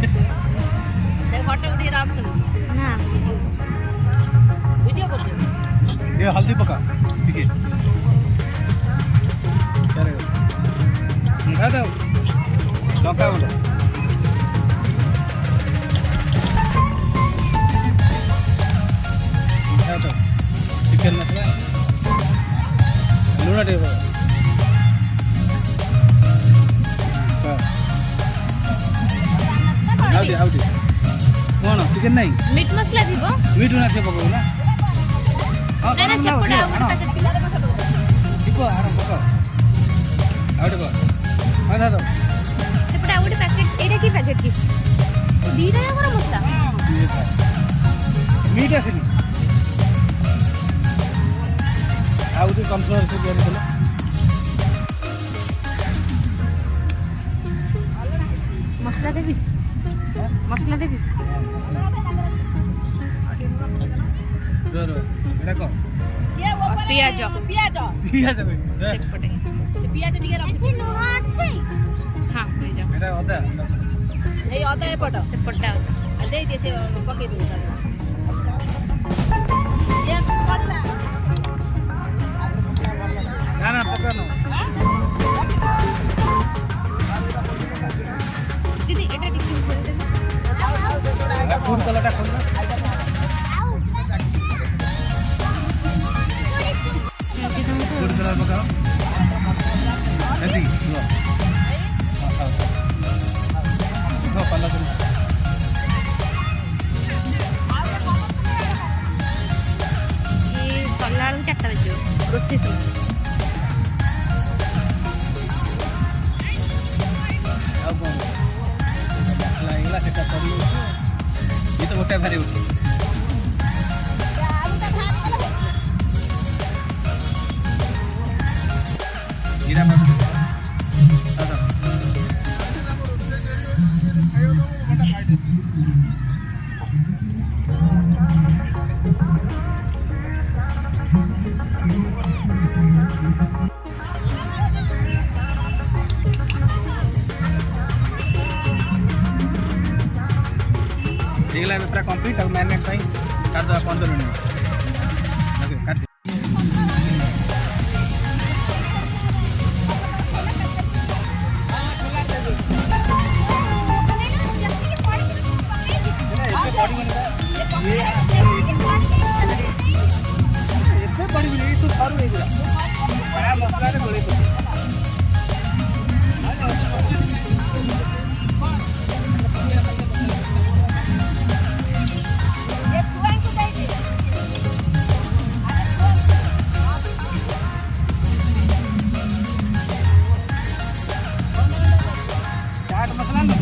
photo दिए राम से ना वीडियो कर ये हल्दी पका ठीक है क्या रे उठा दो लौका बोलो उठा दो चिकन मसाला लूना टे आउट कौन चिकन नहीं मीट मसला थीबो मीट ना थे पकाऊ ना ना ना सेपड़ा पैकेट किला दीपो आराम पकाओ आउट को आधा दो सेपड़ा आउट पैकेट एटा की पैकेट की दीटा याकर मसला मीट आसेनी आउट कॉर्नफ्लोर से दिया बोला मसला देबी मसला देबी जोरो एटा को ये वो पर पियाज पियाज पियाज बे सेपटे पियाज टिके रख एथि लुहा अछि हां ले जाओ एटा अदा ए अदा ए पट सेपटा दे दे से पके दे ये पड़ला ना ना पका नो दीदी एटा टिफिन कर दे फूड कलरटा खोल ना फूड कलर पकाओ ऐसी लो हाँ पल्ला करो ये कलार चारटा बजो रोसी से अब कौन लाइला सेटा कर लो ये तो गोटे भारी उठी जीरा मत दादा देखला पूरा कंप्लीट अब मैरिनेट पाई काट दो 15 मिनट ओके काट एते बड़ी मिले तो सारू हे गया बड़ा मसला रे गोले को चाट मसाला ना